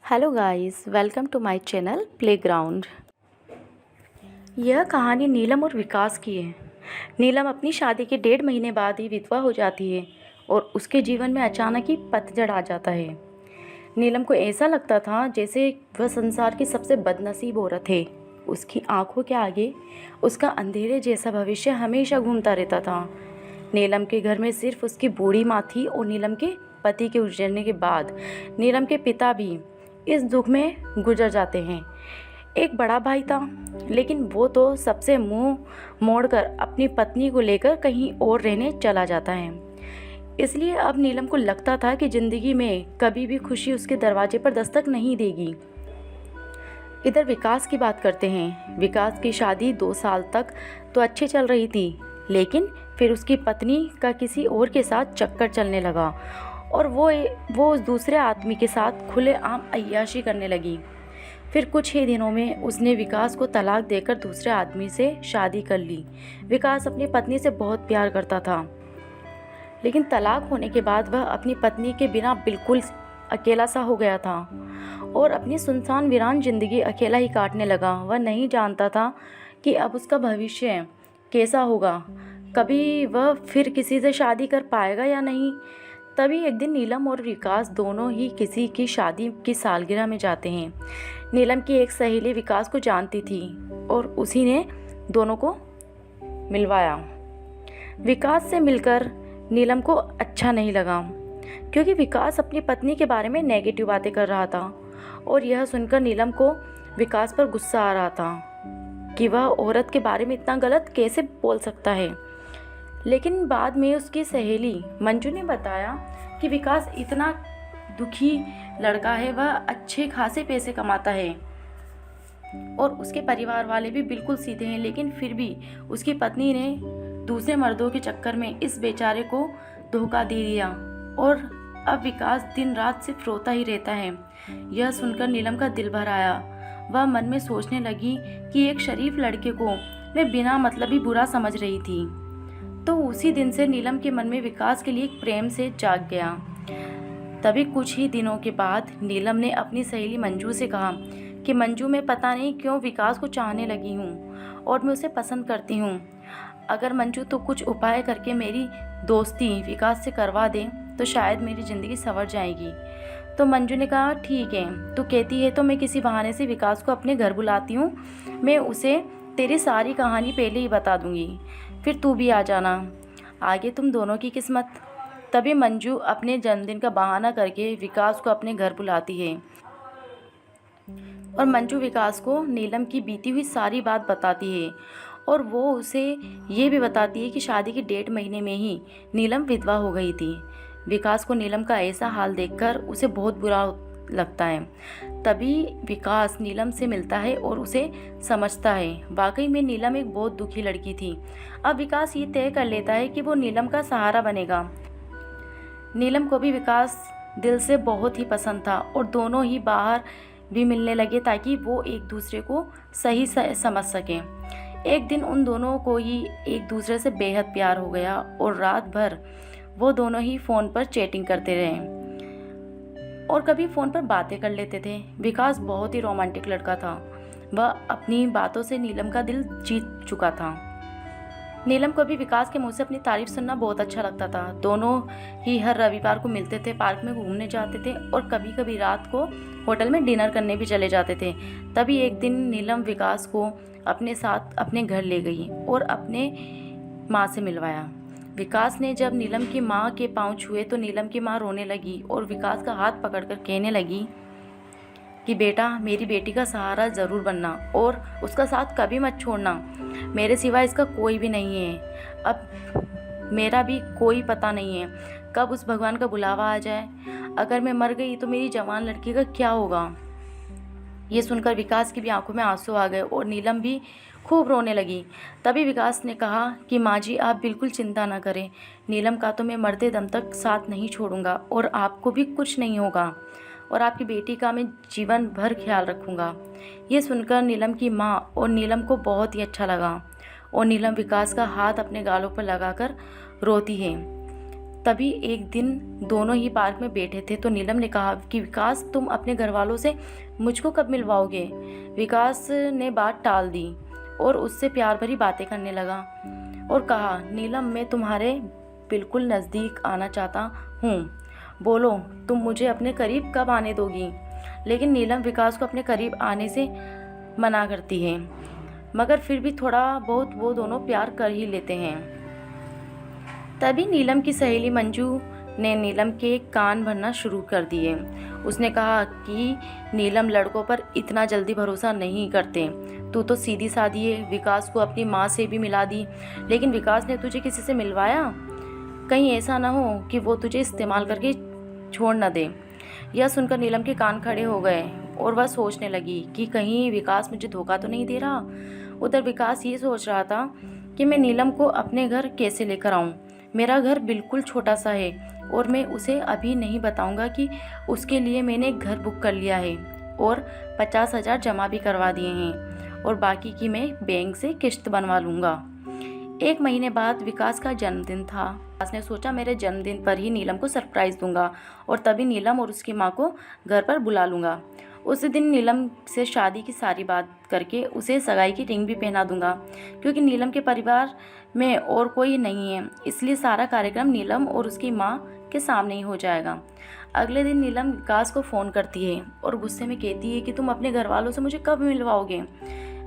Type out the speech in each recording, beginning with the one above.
Hello guys, welcome to my channel playground. यह कहानी नीलम और विकास की है। नीलम अपनी शादी के 1.5 महीने बाद ही विधवा हो जाती है और उसके जीवन में अचानक ही पतझड़ आ जाता है। नीलम को ऐसा लगता था जैसे वह संसार की सबसे बदनसीब औरत है। उसकी आंखों के आगे उसका अंधेरे जैसा भविष्य हमेशा घूमता रहता था। नीलम के घर में सिर्फ उसकी बूढ़ी माँ थी और नीलम के पति के गुजरने के बाद नीलम के पिता भी इस दुख में गुजर जाते हैं। एक बड़ा भाई था, लेकिन वो तो सबसे मुंह मोड़कर अपनी पत्नी को लेकर कहीं और रहने चला जाता है। इसलिए अब नीलम को लगता था कि जिंदगी में कभी भी खुशी उसके दरवाजे पर दस्तक नहीं देगी। इधर विकास की बात करते हैं। विकास की शादी 2 साल तक तो अच्छी चल रही थी, लेकिन फिर उसकी पत्नी का किसी और के साथ चक्कर चलने लगा और वो उस दूसरे आदमी के साथ खुलेआम अय्याशी करने लगी। फिर कुछ ही दिनों में उसने विकास को तलाक देकर दूसरे आदमी से शादी कर ली। विकास अपनी पत्नी से बहुत प्यार करता था, लेकिन तलाक होने के बाद वह अपनी पत्नी के बिना बिल्कुल अकेला सा हो गया था और अपनी सुनसान वीरान जिंदगी अकेला ही काटने लगा। वह नहीं जानता था कि अब उसका भविष्य कैसा होगा, कभी वह फिर किसी से शादी कर पाएगा या नहीं। तभी एक दिन नीलम और विकास दोनों ही किसी की शादी की सालगिरह में जाते हैं। नीलम की एक सहेली विकास को जानती थी और उसी ने दोनों को मिलवाया। विकास से मिलकर नीलम को अच्छा नहीं लगा, क्योंकि विकास अपनी पत्नी के बारे में नेगेटिव बातें कर रहा था और यह सुनकर नीलम को विकास पर गुस्सा आ रहा था कि वह औरत के बारे में इतना गलत कैसे बोल सकता है। लेकिन बाद में उसकी सहेली मंजू ने बताया कि विकास इतना दुखी लड़का है, वह अच्छे खासे पैसे कमाता है और उसके परिवार वाले भी बिल्कुल सीधे हैं, लेकिन फिर भी उसकी पत्नी ने दूसरे मर्दों के चक्कर में इस बेचारे को धोखा दे दिया और अब विकास दिन रात सिर्फ रोता ही रहता है। यह सुनकर नीलम का दिल भर आया। वह मन में सोचने लगी कि एक शरीफ लड़के को मैं बिना मतलब ही बुरा समझ रही थी। तो उसी दिन से नीलम के मन में विकास के लिए एक प्रेम से जाग गया। तभी कुछ ही दिनों के बाद नीलम ने अपनी सहेली मंजू से कहा कि मंजू, मैं पता नहीं क्यों विकास को चाहने लगी हूँ और मैं उसे पसंद करती हूँ। अगर मंजू तो कुछ उपाय करके मेरी दोस्ती विकास से करवा दे तो शायद मेरी ज़िंदगी संवर जाएगी। तो मंजू ने कहा, ठीक है, तू कहती है तो मैं किसी बहाने से विकास को अपने घर बुलाती हूँ। मैं उसे तेरी सारी कहानी पहले ही बता दूँगी, फिर तू भी आ जाना, आगे तुम दोनों की किस्मत। तभी मंजू अपने जन्मदिन का बहाना करके विकास को अपने घर बुलाती है और मंजू विकास को नीलम की बीती हुई सारी बात बताती है और वो उसे ये भी बताती है कि शादी के 1.5 महीने में ही नीलम विधवा हो गई थी। विकास को नीलम का ऐसा हाल देखकर उसे बहुत बुरा लगता है। तभी विकास नीलम से मिलता है और उसे समझता है वाकई में नीलम एक बहुत दुखी लड़की थी। अब विकास ये तय कर लेता है कि वो नीलम का सहारा बनेगा। नीलम को भी विकास दिल से बहुत ही पसंद था और दोनों ही बाहर भी मिलने लगे ताकि वो एक दूसरे को सही समझ सकें। एक दिन उन दोनों को ही एक दूसरे से बेहद प्यार हो गया और रात भर वो दोनों ही फ़ोन पर चैटिंग करते रहे और कभी फ़ोन पर बातें कर लेते थे। विकास बहुत ही रोमांटिक लड़का था। वह अपनी बातों से नीलम का दिल जीत चुका था। नीलम को भी विकास के मुंह से अपनी तारीफ सुनना बहुत अच्छा लगता था। दोनों ही हर रविवार को मिलते थे, पार्क में घूमने जाते थे और कभी कभी रात को होटल में डिनर करने भी चले जाते थे। तभी एक दिन नीलम विकास को अपने साथ अपने घर ले गई और अपने माँ से मिलवाया। विकास ने जब नीलम की माँ के पाँव छुए तो नीलम की माँ रोने लगी और विकास का हाथ पकड़कर कहने लगी कि बेटा, मेरी बेटी का सहारा ज़रूर बनना और उसका साथ कभी मत छोड़ना। मेरे सिवा इसका कोई भी नहीं है। अब मेरा भी कोई पता नहीं है कब उस भगवान का बुलावा आ जाए। अगर मैं मर गई तो मेरी जवान लड़की का क्या होगा। ये सुनकर विकास की भी आंखों में आंसू आ गए और नीलम भी खूब रोने लगी। तभी विकास ने कहा कि माँ जी, आप बिल्कुल चिंता ना करें। नीलम का तो मैं मरते दम तक साथ नहीं छोड़ूंगा और आपको भी कुछ नहीं होगा और आपकी बेटी का मैं जीवन भर ख्याल रखूंगा। ये सुनकर नीलम की माँ और नीलम को बहुत ही अच्छा लगा और नीलम विकास का हाथ अपने गालों पर लगाकर रोती है। तभी एक दिन दोनों ही पार्क में बैठे थे तो नीलम ने कहा कि विकास, तुम अपने घर वालों से मुझको कब मिलवाओगे। विकास ने बात टाल दी और उससे प्यार भरी बातें करने लगा और कहा, नीलम, मैं तुम्हारे बिल्कुल नज़दीक आना चाहता हूँ, बोलो तुम मुझे अपने करीब कब आने दोगी। लेकिन नीलम विकास को अपने करीब आने से मना करती है, मगर फिर भी थोड़ा बहुत वो दोनों प्यार कर ही लेते हैं। तभी नीलम की सहेली मंजू ने नीलम के कान भरना शुरू कर दिए। उसने कहा कि नीलम लड़कों पर इतना जल्दी भरोसा नहीं करते, तू तो सीधी सादी है, विकास को अपनी माँ से भी मिला दी, लेकिन विकास ने तुझे किसी से मिलवाया, कहीं ऐसा ना हो कि वो तुझे इस्तेमाल करके छोड़ न दे। यह सुनकर नीलम के कान खड़े हो गए और वह सोचने लगी कि कहीं विकास मुझे धोखा तो नहीं दे रहा। उधर विकास ये सोच रहा था कि मैं नीलम को अपने घर कैसे लेकर आऊँ। मेरा घर बिल्कुल छोटा सा है और मैं उसे अभी नहीं बताऊंगा कि उसके लिए मैंने एक घर बुक कर लिया है और 50,000 जमा भी करवा दिए हैं और बाकी की मैं बैंक से किश्त बनवा लूँगा। 1 महीने बाद विकास का जन्मदिन था। विकास ने सोचा मेरे जन्मदिन पर ही नीलम को सरप्राइज़ दूंगा और तभी नीलम और उसकी माँ को घर पर बुला लूँगा। उस दिन नीलम से शादी की सारी बात करके उसे सगाई की रिंग भी पहना दूंगा, क्योंकि नीलम के परिवार में और कोई नहीं है, इसलिए सारा कार्यक्रम नीलम और उसकी माँ के सामने ही हो जाएगा। अगले दिन नीलम विकास को फ़ोन करती है और गुस्से में कहती है कि तुम अपने घर वालों से मुझे कब मिलवाओगे।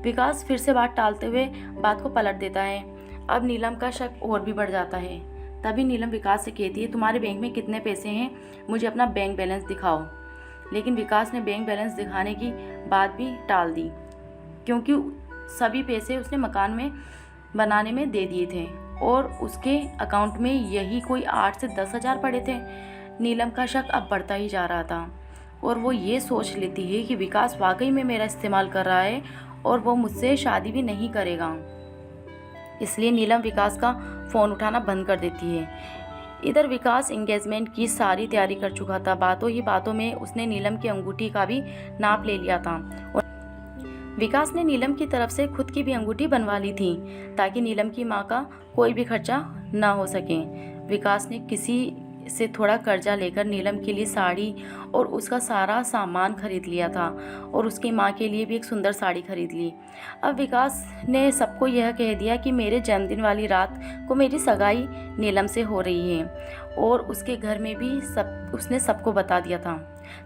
विकास फिर से बात टालते हुए बात को पलट देता है। अब नीलम का शक और भी बढ़ जाता है। तभी नीलम विकास से कहती है, तुम्हारे बैंक में कितने पैसे हैं, मुझे अपना बैंक बैलेंस दिखाओ। लेकिन विकास ने बैंक बैलेंस दिखाने की बात भी टाल दी, क्योंकि सभी पैसे उसने मकान में बनाने में दे दिए थे और उसके अकाउंट में यही कोई 8 से 10,000 पड़े थे। नीलम का शक अब बढ़ता ही जा रहा था और वो ये सोच लेती है कि विकास वाकई में मेरा इस्तेमाल कर रहा है और वो मुझसे शादी भी नहीं करेगा। इसलिए नीलम विकास का फ़ोन उठाना बंद कर देती है। इधर विकास एंगेजमेंट की सारी तैयारी कर चुका था। बातों ही बातों में उसने नीलम की अंगूठी का भी नाप ले लिया था और विकास ने नीलम की तरफ से खुद की भी अंगूठी बनवा ली थी ताकि नीलम की माँ का कोई भी खर्चा ना हो सके। विकास ने किसी से थोड़ा कर्जा लेकर नीलम के लिए साड़ी और उसका सारा सामान खरीद लिया था और उसकी माँ के लिए भी एक सुंदर साड़ी खरीद ली। अब विकास ने सबको यह कह दिया कि मेरे जन्मदिन वाली रात को मेरी सगाई नीलम से हो रही है और उसके घर में भी उसने सबको बता दिया था।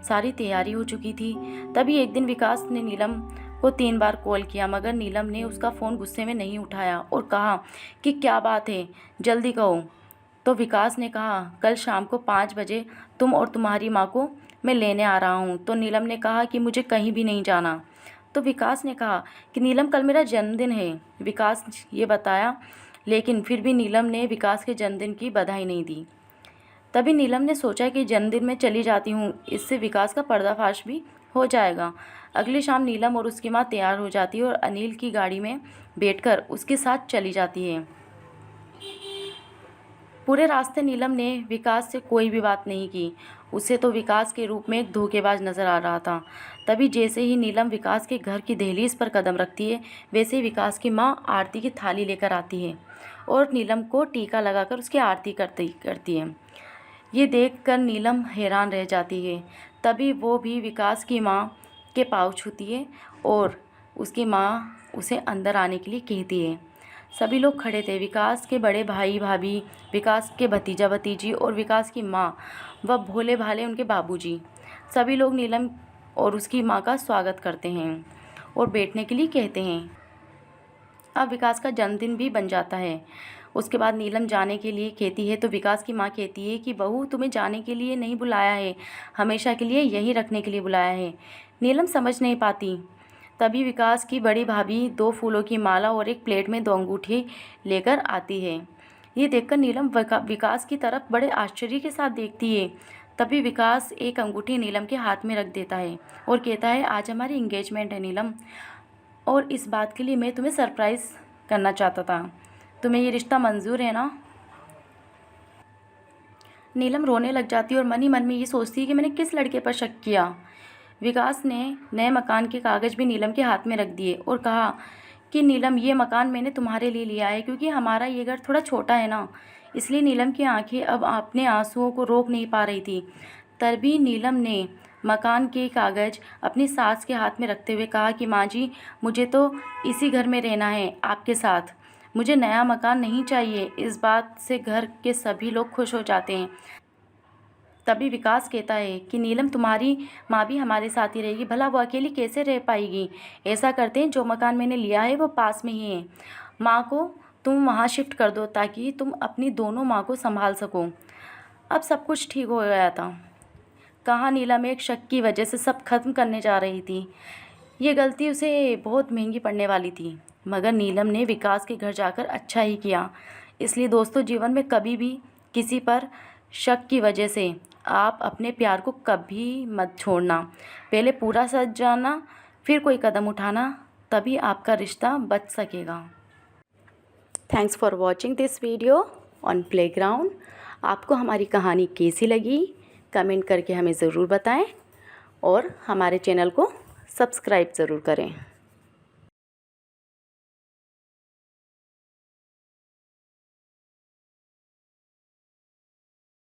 सारी तैयारी हो चुकी थी। तभी एक दिन विकास ने नीलम को 3 बार कॉल किया, मगर नीलम ने उसका फ़ोन गुस्से में नहीं उठाया और कहा कि क्या बात है, जल्दी कहो। तो विकास ने कहा, कल शाम को 5 बजे तुम और तुम्हारी माँ को मैं लेने आ रहा हूँ। तो नीलम ने कहा कि मुझे कहीं भी नहीं जाना। तो विकास ने कहा कि नीलम, कल मेरा जन्मदिन है। विकास ये बताया, लेकिन फिर भी नीलम ने विकास के जन्मदिन की बधाई नहीं दी। तभी नीलम ने सोचा कि जन्मदिन में चली जाती हूँ, इससे विकास का पर्दाफाश भी हो जाएगा। अगली शाम नीलम और उसकी माँ तैयार हो जाती है और अनिल की गाड़ी में बैठकर उसके साथ चली जाती है। पूरे रास्ते नीलम ने विकास से कोई भी बात नहीं की। उसे तो विकास के रूप में एक धोखेबाज नज़र आ रहा था। तभी जैसे ही नीलम विकास के घर की दहलीज पर कदम रखती है, वैसे ही विकास की माँ आरती की थाली लेकर आती है और नीलम को टीका लगाकर उसकी आरती करती है। ये देखकर नीलम हैरान रह जाती है। तभी वो भी विकास की माँ के पाँव छूती है और उसकी माँ उसे अंदर आने के लिए कहती है। सभी लोग खड़े थे, विकास के बड़े भाई भाभी, विकास के भतीजा भतीजी और विकास की माँ व भोले भाले उनके बाबूजी। सभी लोग नीलम और उसकी माँ का स्वागत करते हैं और बैठने के लिए कहते हैं। अब विकास का जन्मदिन भी बन जाता है। उसके बाद नीलम जाने के लिए कहती है तो विकास की माँ कहती है कि बहू, तुम्हें जाने के लिए नहीं बुलाया है, हमेशा के लिए यहीं रखने के लिए बुलाया है। नीलम समझ नहीं पाती। तभी विकास की बड़ी भाभी 2 फूलों की माला और एक प्लेट में 2 अंगूठी लेकर आती है। ये देखकर नीलम विकास की तरफ बड़े आश्चर्य के साथ देखती है। तभी विकास एक अंगूठी नीलम के हाथ में रख देता है और कहता है, आज हमारी इंगेजमेंट है नीलम, और इस बात के लिए मैं तुम्हें सरप्राइज़ करना चाहता था। तुम्हें ये रिश्ता मंजूर है ना? नीलम रोने लग जाती है और मन ही मन में ये सोचती है कि मैंने किस लड़के पर शक किया। विकास ने नए मकान के कागज़ भी नीलम के हाथ में रख दिए और कहा कि नीलम, ये मकान मैंने तुम्हारे लिए लिया है, क्योंकि हमारा ये घर थोड़ा छोटा है ना, इसलिए नीलम की आंखें अब अपने आंसुओं को रोक नहीं पा रही थी। तभी नीलम ने मकान के कागज़ अपनी सास के हाथ में रखते हुए कहा कि माँ जी, मुझे तो इसी घर में रहना है आपके साथ, मुझे नया मकान नहीं चाहिए। इस बात से घर के सभी लोग खुश हो जाते हैं। तभी विकास कहता है कि नीलम, तुम्हारी माँ भी हमारे साथ ही रहेगी, भला वो अकेली कैसे रह पाएगी। ऐसा करते हैं, जो मकान मैंने लिया है वो पास में ही है, माँ को तुम वहाँ शिफ्ट कर दो ताकि तुम अपनी दोनों माँ को संभाल सको। अब सब कुछ ठीक हो गया था। कहाँ नीलम एक शक की वजह से सब खत्म करने जा रही थी। ये गलती उसे बहुत महंगी पड़ने वाली थी, मगर नीलम ने विकास के घर जाकर अच्छा ही किया। इसलिए दोस्तों, जीवन में कभी भी किसी पर शक की वजह से आप अपने प्यार को कभी मत छोड़ना। पहले पूरा सच जानना, फिर कोई कदम उठाना, तभी आपका रिश्ता बच सकेगा। Thanks for watching this video on playground. आपको हमारी कहानी कैसी लगी कमेंट करके हमें ज़रूर बताएं और हमारे चैनल को सब्सक्राइब ज़रूर करें।